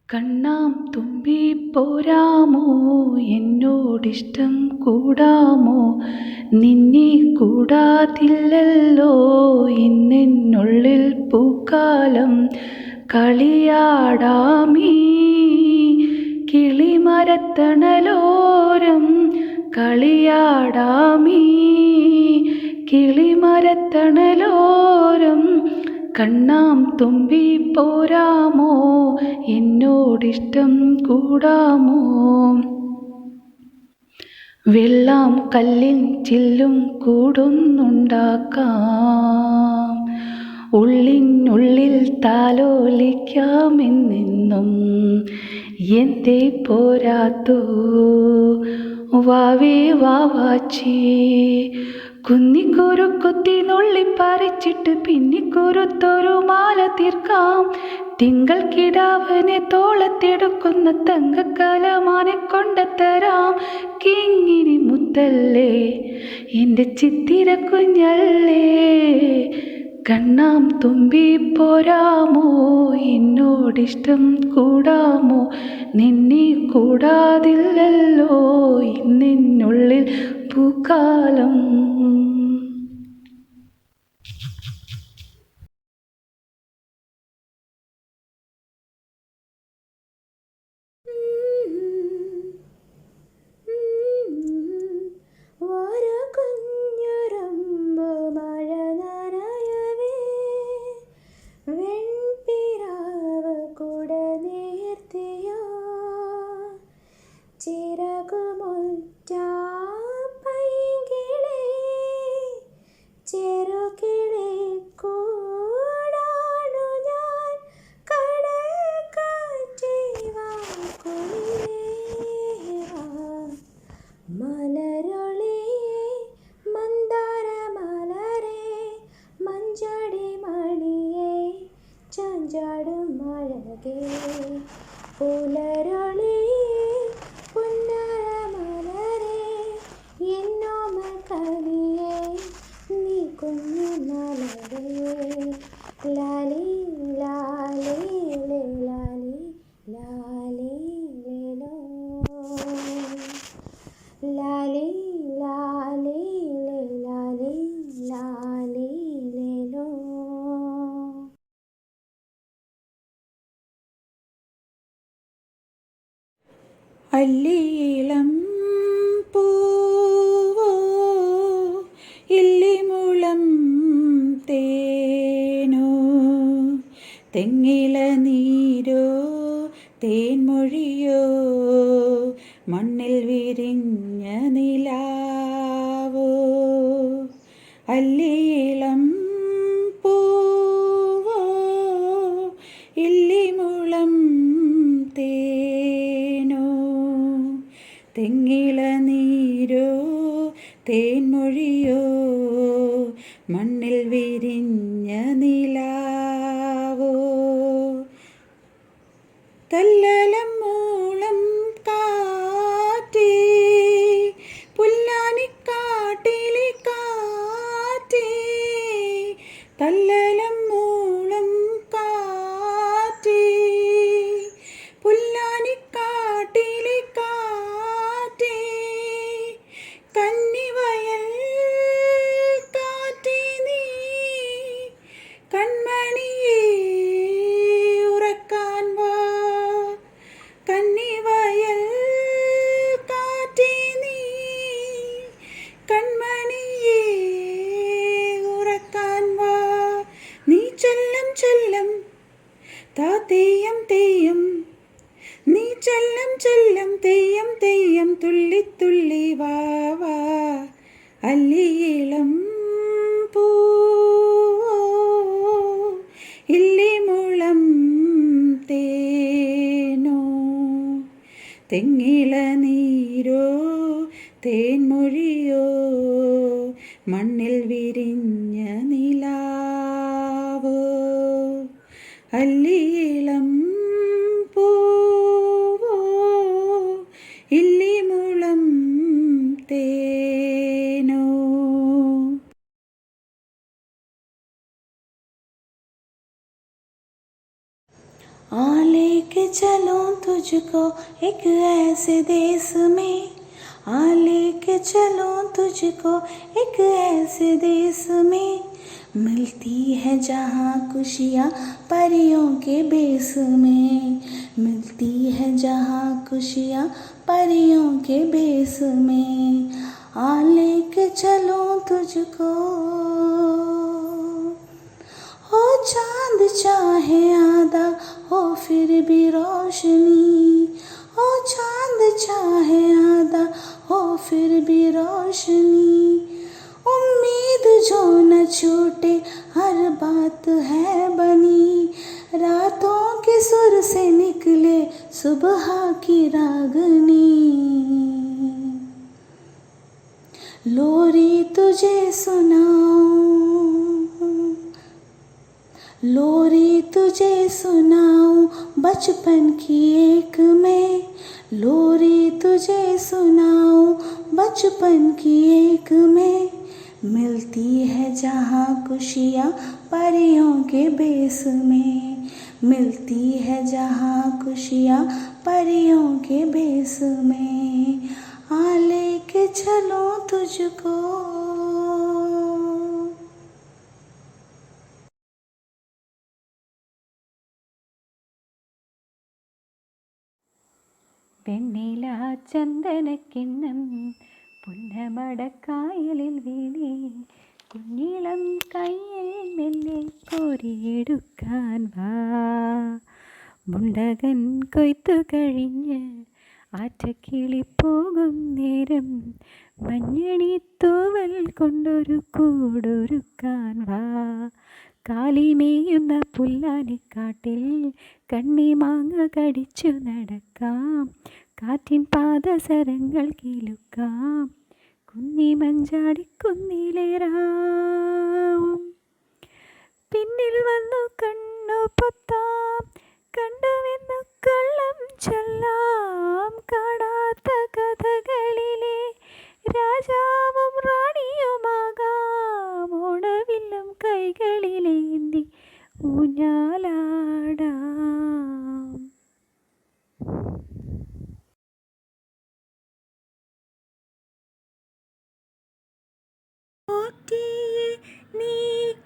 കണ്ണാം തുമ്പി പോരാമോ, എന്നോടിഷ്ടം കൂടാമോ? നിന്നെ കൂടാതില്ലല്ലോ ഇന്നെന്നുള്ളിൽ പൂക്കാലം. കളിയാടാമീ കിളിമരത്തണലോരം, കളിയാടാമീ കിളിമരത്തണലോരം. കണ്ണാം തുമ്പി പോരാമോ, എന്നോടിഷ്ടം കൂടാമോ? വെള്ളാം കല്ലിൻ ചില്ലും കൂടുന്നുണ്ടാക്കാം, ഉള്ളിനുള്ളിൽ താലോലിക്കാമെന്നെന്നും. എന്തേ പോരാത്തോ വാവേ വാവാച്ചി? കുന്നിക്കുരു കുത്തി നുള്ളിപ്പറിച്ചിട്ട് പിന്നിക്കുരുത്തൊരു മാല തീർക്കാം. തിങ്കൾ കിടാവനെ തോളത്തെടുക്കുന്ന തങ്കക്കലമാനെ കൊണ്ടത്തരാം. കിങ്ങിണി മുത്തല്ലേ എൻ്റെ ചിത്തിര കുഞ്ഞല്ലേ, കണ്ണാം തുമ്പി പോരാമോ, എന്നോടിഷ്ടം കൂടാമോ? നിന്നെ കൂടാതില്ലല്ലോ ഇന്നെന്നുള്ളിൽ പൂക്കാലം. അല്ലിയിളം പൂവോ ഇല്ലിമുളം തേനോ, തെങ്ങില നീരോ തേൻമൊഴിയോ, മണ്ണിൽ വിരിഞ്ഞ നിലാവോ. അല്ലിയിളം പൂവോ ഇല്ലിമുളം തേനോ, തെങ്ങില നീരോ തേൻമൊഴിയോ, മണ്ണിൽ വിരിഞ്ഞ നിലാവോ. തല്ലലം മൂളം കാറ്റേ, പുല്ലാനിക്കാട്ടിലെ കാറ്റേ, തല്ലലം മൂളം കാറ്റേ, പുല്ലാനിക്കാട്ടിലെ കാറ്റേ, കന്നിവയൽ കാറ്റേ നീ കൺമണിയേ ഉറക്കാൻ വാ. കന്നിവയൽ കാറ്റേ നീ കൺമണിയേ ഉറക്കാൻ വാ. നീ ചൊല്ലം ചൊല്ലം താ തെയ്യം തെയ്യം, നീ ചൊല്ലം ചൊല്ലം തെയ്യം തെയ്യം, തുള്ളി തുള്ളി വാ വാ. അല്ലിയിളം പൂവോ ഇല്ലിമുളം തേനോ, തെങ്ങില നീരോ തേൻമൊഴിയോ, മണ്ണിൽ വിരിഞ്ഞ നിലാവോ. അല്ലിയിളം പൂവോ ഇല്ലിമുളം തേനോ. आ लेके चलो तुझको एक ऐसे देश में, आ लेके चलो तुझको एक ऐसे देश में, मिलती है जहाँ खुशियाँ परियों के बेस में, मिलती है जहाँ खुशियाँ परियों के बेस में, आ लेके चलो तुझको। हो चांद चाहे आधा हो फिर भी रोशनी, हो चांद चाहे आधा हो फिर भी रोशनी, उम्मीद जो न छूटे हर बात है बनी, रातों के सुर से निकले सुबह की रागनी, लोरी तुझे सुनाऊं, लोरी तुझे सुनाऊं बचपन की एक मैं, लोरी तुझे सुनाऊं बचपन की एक मैं, मिलती है जहाँ खुशियाँ परियों के बेस में, मिलती है जहाँ खुशियाँ परियों के बेस में, आ लेके चलो तुझको। വെണ്ണില ചന്ദനക്കിണ്ണം പുന്നമടക്കായലിൽ വീണേ, കുഞ്ഞിളം കയ്യിൽ മെല്ലെ കോരിയെടുക്കാൻ വാ, മുണ്ടകൻ കൊയ്ത്തു കഴിഞ്ഞ് ആറ്റക്കിളി പോകും നേരം, മഞ്ഞണി തൂവൽ കൊണ്ടൊരു കൂടൊരുക്കാൻ വാ, കാലിമേയുന്ന പുല്ലാനിക്കാട്ടിൽ കണ്ണിമാങ്ങ കടിച്ചു നടക്കാം, കാറ്റിൻ പാദസരങ്ങൾ കിലുക്കാം, കുന്നി മഞ്ചാടിക്കുന്നിലേറാം, പിന്നിൽ വന്നു കണ്ണു പൊത്താം, കണ്ടുവെന്നു കള്ളം ചൊല്ലാം, കാണാത്ത കഥകളിലെ രാജാവും റാണിയുമാകാം, ഓണവില്ലും കൈകളിലേന്തി ഊഞ്ഞാലാടാം. നീ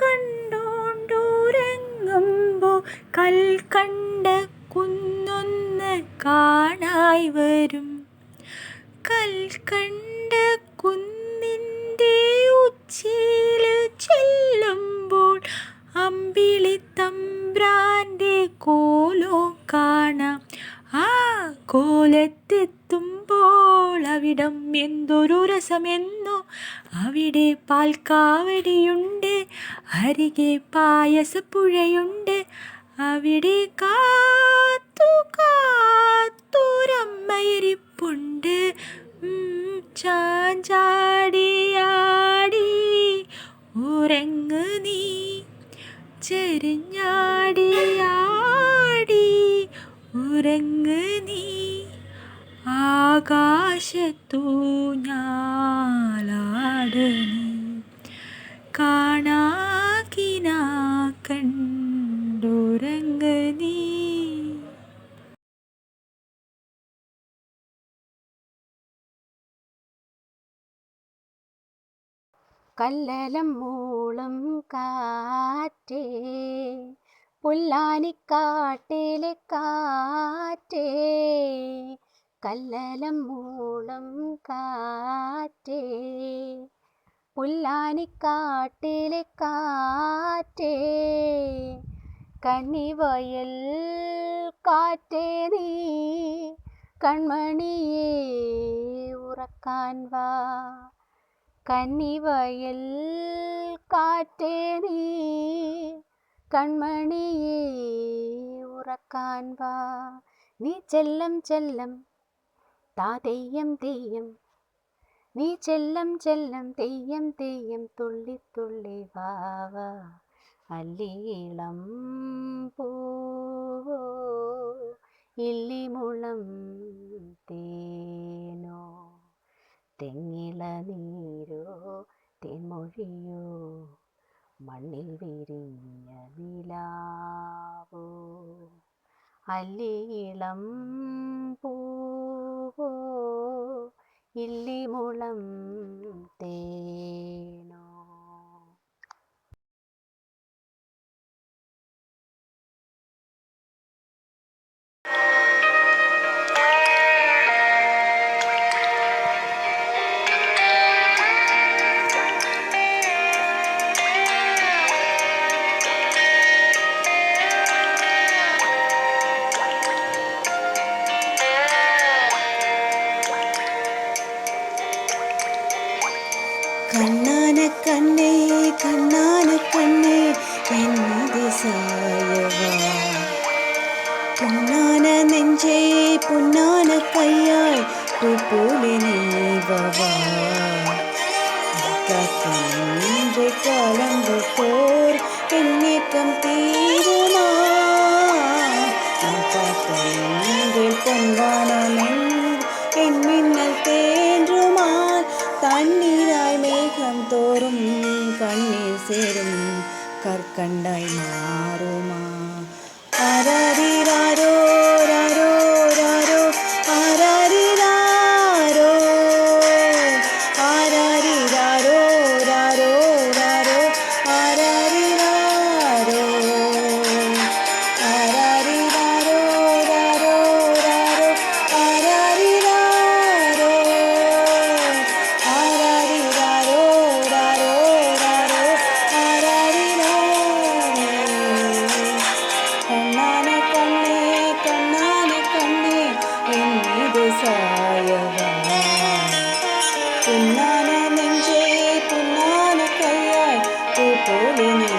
കണ്ടോണ്ടുറങ്ങുമ്പോ കൽക്കണ്ട കുന്നൊന്ന് കാണായി വരും, കൽക്കണ്ട കുന്നിൻ്റെ ഉച്ചിയിൽ ചെല്ലുമ്പോൾ അമ്പിളി തമ്പ്രാൻ്റെ കോലോ കാണാം, ആ കോലത്തെത്തുമ്പോൾ അവിടം എന്തൊരു രസമെന്നോ, അവിടെ പാൽക്കാവടിയുണ്ട്, അരികെ പായസപ്പുഴയുണ്ട്, അവിടെ കാത്തു കാത്തൊരമ്മയിരിപ്പുണ്ട്, ചാഞ്ചാടിയാടി ഉറങ്ങ് നീ, ചെരിഞ്ഞാടിയാടി ഉറങ്ങ് നീ, ആകാശത്തു ഞാലാട് നീ, കാണാക്കിനാ കണ്ടുറങ്ങ് നീ. കല്ലലം മൂളും കാറ്റേ, പുല്ലാനിക്കാട്ടിലെ കാറ്റേ, കല്ലലം മൂളും കാറ്റേ, പുല്ലാനിക്കാട്ടിലെ കാറ്റേ, കന്നിവയൽ കാറ്റേ നീ, കൺമണിയേ ഉറക്കാൻ വാ, കന്നിവയൽ കാറ്റേ നീ, കൺമണിയേ ഉറക്കാൻ വാ, നീ ചെല്ലം ചെല്ലം താ തെയ്യം തെയ്യം, നീ ചെല്ലം ചെല്ലം തെയ്യം തെയ്യം, തുള്ളി തുള്ളി വാവ, അല്ലിയിളം പൂവോ ഇല്ലിമുളം തേനോ, തെങ്ങില നീരോ തേൻമൊഴിയോ, മണ്ണിൽ വിരിഞ്ഞ നിലാവോ, അല്ലിയിളം പൂവോ ഇല്ലിമുളം തേനോ. കണ്ണാന കണ്ണേ കണ്ണാന കണ്ണേ എന്നീത് സായവാ, പൊന്നാന നെഞ്ചേ പൊന്നാന കയ്യായി പൂപ്പോലെ നീവവാ. കാറ്റിൻ്റെ കാലം പോർ എന്നേക്കം തീരുമാ, കാറ്റിൻ്റെ പൊൻവാനമെൻ മിന്നൽ തേൻറുമാൽ. തണ്ണീരായി മേഘം തോറും കണ്ണീർ ചേരും കർക്കണ്ടായി മാറുമാ. ആരാരിരാരോ രാരോ രാരോ ആരാരിരാരോ, ആരാരിരാരോ രാരോ രാരോ ആരാരിരാരോ, ആരാരിരാരോ രാരോ രാരോ ആരാരിരാരോ, ആരാരിരാരോ രാരോ രാരോ ആരാരിരാരോ. കണ്ണാന കണ്ണേ കണ്ണാന കണ്ണേ എന്നീത് സായവാ, പൊന്നാന നെഞ്ചേ പൊന്നാന കയ്യായി പൂപോലെ നീ